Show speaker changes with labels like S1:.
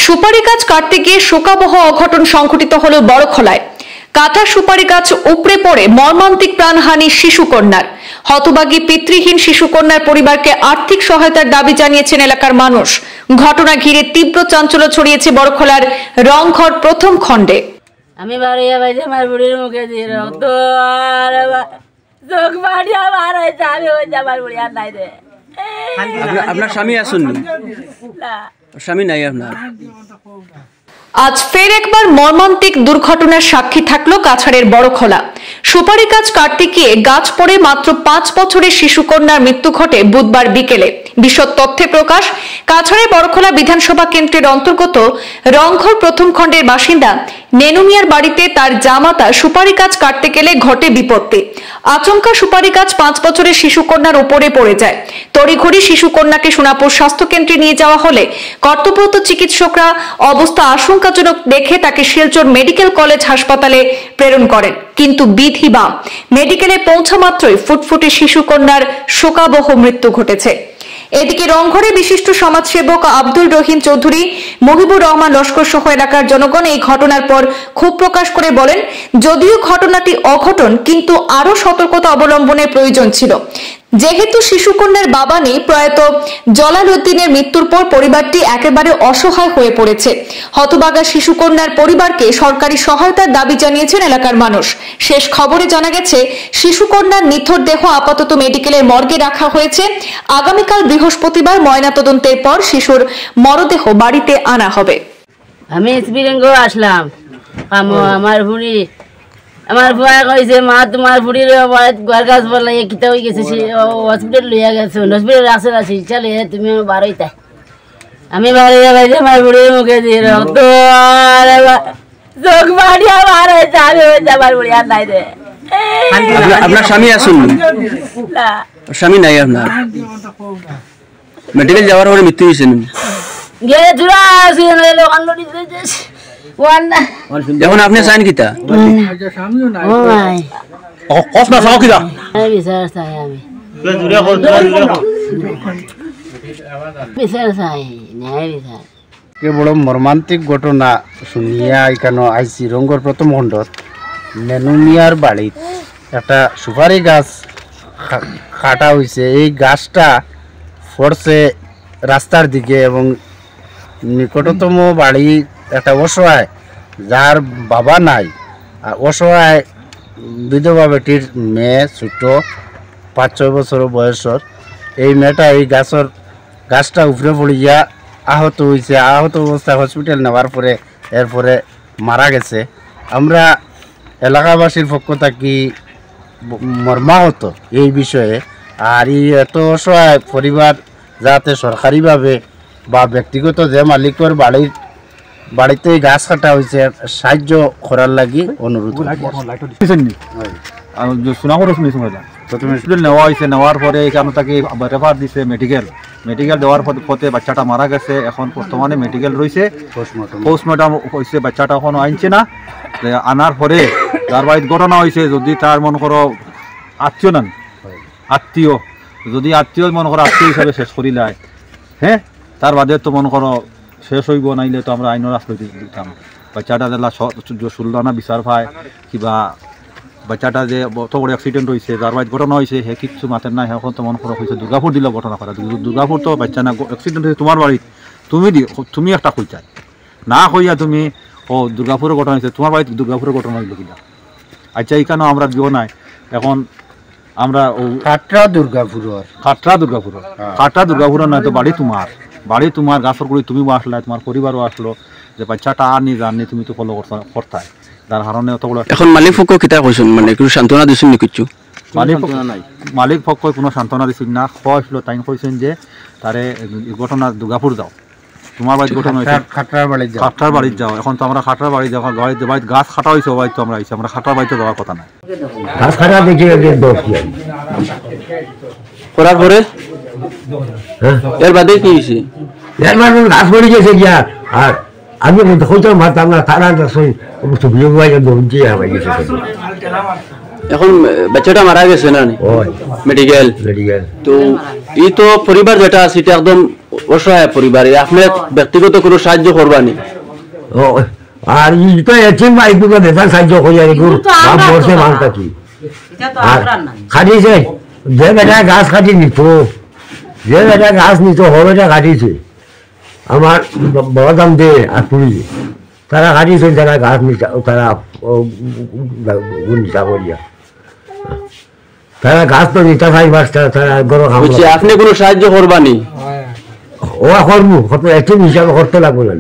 S1: সুপারি গাছ কাটতে গিয়ে শোকাবহ অঘটন সংঘটিত হলো বড়খলায়। কাটা সুপারি গাছ উপড়ে পড়ে মর্মান্তিক প্রাণহানি শিশুকন্যার। হতভাগী পিতৃহীন শিশুকন্যার পরিবারকে আর্থিক সহায়তার দাবি জানিয়েছেন এলাকার মানুষ। ঘটনা ঘিরে তীব্র চাঞ্চল্য ছড়িয়েছে বড়খলার রংঘর প্রথম খণ্ডে।
S2: আমি বাড়িয়ে বাইরে আমার বুড়ির মুখে দিয়ে রক্ত আর চোখ মারিয়া বার হয়েছে। আমি ওই আমার বুড়ি আর নাই রে।
S3: আপনার স্বামী আসুননি? স্বামী নাই আপনার?
S1: আজ ফের একবার মর্মান্তিক দুর্ঘটনার সাক্ষী থাকলো কাছাড়ের বড়খলা। সুপারি গাছ কাটতে গিয়ে গাছ পড়ে মাত্র 5 বছরের শিশুকন্যার মৃত্যু ঘটে বুধবার বিকেলে। বিশদ তথ্যে প্রকাশ, কাছাড়ের বড়খলা বিধানসভা কেন্দ্রের অন্তর্গত রংঘর প্রথম খণ্ডের বাসিন্দা নেনু মিয়ার বাড়িতে তার জামাতা সুপারি গাছ কাটতে গেলে ঘটে বিপত্তি। আচমকা সুপারি গাছ 5 বছরের শিশুকন্যার উপরে পড়ে যায়। তড়িঘড়ি শিশুকন্যাকে সোনাপুর স্বাস্থ্য কেন্দ্রে নিয়ে যাওয়া হলে কর্তব্যরত চিকিৎসকরা অবস্থা আশঙ্কাজনক দেখে তাকে শিলচর মেডিকেল কলেজ হাসপাতালে প্রেরণ করেন, কিন্তু বিধি বাম মেডিকেলে পৌঁছা মাত্রই ফুটফুটে শিশুকন্যার শোকাবহ মৃত্যু ঘটেছে। এদিকে রংঘরে বিশিষ্ট সমাজসেবক আব্দুল রহিম চৌধুরী, মহিবুর রহমান লস্কর সহ এলাকার জনগণ এই ঘটনার পর ক্ষোভ প্রকাশ করে বলেন, যদিও ঘটনাটি অঘটন, কিন্তু আরো সতর্কতা অবলম্বনের প্রয়োজন ছিল। যেহেতু শিশুকন্যার বাবা নেই, প্রয়াত জলাল উদ্দিনের মৃত্যুর পর পরিবারটি একেবারে অসহায় হয়ে পড়েছে। হতভাগা শিশুকন্যার পরিবারকে সরকারি সহায়তার দাবি জানিয়েছেন এলাকার মানুষ। শেষ খবরে জানা গেছে, শিশুকন্যার নিথর দেহ আপাতত মেডিকেলের মর্গে রাখা হয়েছে। আগামীকাল বৃহস্পতিবার ময়নাতদন্তের পর শিশুর মরদেহ বাড়িতে আনা হবে।
S2: আমি স্পিরিঙ্গ আসলাম। আমার বুড়ি আমার ভয় কইছে, মা তোমার বুড়ির ঘর গাছ বলে কিতা হয়ে গেছে, হসপিটাল লইয়া গেছে, হসপিটাল রাখছে আছি, চলে তুমি বারোইতা। আমি বাড়িয়ে বাইরে আমার বুড়ির মুখে দিয়ে রক্ত চোখ মারিয়া বার হয়েছে। আমি ওই আমার বুড়ি আর নাই রে।
S3: আপনার স্বামী আসুননি? স্বামী নাই আপনার? মেডিকেল যাওয়ার পরে মৃত্যু হয়েছে?
S2: গেলে চূড়া আছে
S3: এখন আপনি চাইন কিতা?
S4: বড় মর্মান্তিক ঘটনা শুনিয়া এখানে আইসি রংঘর প্রথম খণ্ডত নেনু মিয়ার বাড়িত একটা সুপারি গাছ কাটা হয়েছে। এই গাছটা পড়ছে রাস্তার দিকে এবং নিকটতম বাড়ি একটা অসহায়, যার বাবা নাই, আর অসহায় বিধবা বেটির মেয়ে, ছোট 5-6 বছর বয়সর। এই মেয়েটা এই গাছটা উপরে পড়িয়া আহত হয়েছে। আহত অবস্থায় হসপিটাল নেওয়ার পরে এরপরে মারা গেছে। আমরা এলাকাবাসীর পক্ষ থাকি মর্মাহত এই বিষয়ে। আর এই এত অসহায় পরিবার যাতে সরকারিভাবে বা ব্যক্তিগত যে মালিকের বাড়িতে গাছ কাটা হয়েছে সাহায্য করার লাগি অনুরোধ।
S5: প্রথমে হসপিটাল নেওয়া হয়েছে, নেওয়ার পরে এখানে তাকে রেফার দিছে মেডিকেল দেওয়ার পথে বাচ্চাটা মারা গেছে। এখন বর্তমানে মেডিকেল রয়েছে, পোস্টমর্টম হয়েছে, বাচ্চাটা এখনো আনছে না। আনার পরে যার বাড়িতে ঘটনা হয়েছে, যদি তার মনে করো আত্মীয় নেন, যদি আত্মীয় মনে করো আত্মীয় হিসাবে শেষ করিলায়, হ্যাঁ, তার বাদে তো মনে করো শেষ হইব, নাইলে তো আমরা আইনের রাস্তা দিতাম। বাচ্চাটা যেলা সুলদানা বিচার পায়, কিবা বাচ্চাটা যে অত বড় অ্যাক্সিডেন্ট হয়েছে, যার বাড়িতে ঘটনা হয়েছে, হে কিচ্ছু মাতের নাই। এখন তো মনে করো হয়েছে দুর্গাপুর দিল ঘটনা করা। দুর্গাপুর তো বাচ্চা না, অ্যাক্সিডেন্ট হয়েছে তোমার বাড়িতে, তুমি একটা কইতাই না কইয়া তুমি দুর্গাপুরের ঘটনা হয়েছে, তোমার বাড়িতে দুর্গাপুরের ঘটনা হইল কিনা? আচ্ছা, এইখানেও আমরা দিও নাই। এখন আমরা খাটরা দুর্গাপুরের নয় তো বাড়ি তোমার গাছর করে তুমি আসলে, তোমার পরিবারও আসলো, যে বাচ্চাটা আর নি জাননি, তুমি তো ফলো করতাই, যার কারণে অত বড়।
S3: এখন মালিক পক্ষ কিতা কইছেন, মানে একটু সান্ত্বনা দিছেন নি? কিছু
S5: মালিক পক্ষ কোনো সান্ত্বনা দিছেন না। কইছিল তাই কইছেন যে তারে ঘটনা দুর্গাপুর যাও, তোমার বাড়িতে ঘটনা হয়েছে, খাটরার বাড়িতে যাও। এখন তো আমরা খাটরার বাড়ি যাওয়া, বাড়িতে গাছ কাটা হয়েছে, বাড়িতে তো আমরা আইছি, আমরা খাটরার বাড়িতে যাওয়ার কথা নাই।
S6: গাছ কাটা দেখে
S3: করার পরে এর বাদে কি হয়েছে?
S6: গাছ পড়ে গেছে গিয়া, আর আমি হইতে মারতাম না, তারা
S3: এখন বাচ্চাটা মারা গেছে না মেডিকেল, তো এই তো পরিবার যেটা আছে এটা একদম অসহায় পরিবারে আপনি ব্যক্তিগত কোনো সাহায্য করবানি?
S6: ও আর তো এটিম বাইকুকে বেতন সাহায্য করি আর এগুলো বাপ বসে মানতা কি আর খাটিছে যে বেটা গাছ কাটি নিত যে বেটা গাছ নিত হবেটা কাটিছে আমার বড় দাম দে আর পুলিশে তারা কাটিছে যারা গাছ নিতা তারা নিতা করিয়া তারা গাছ তো নিতা খাই বাস তারা গরম
S3: আপনি কোনো সাহায্য করবানি?
S6: ও করবো কত এটিম হিসাবে করতে লাগবো না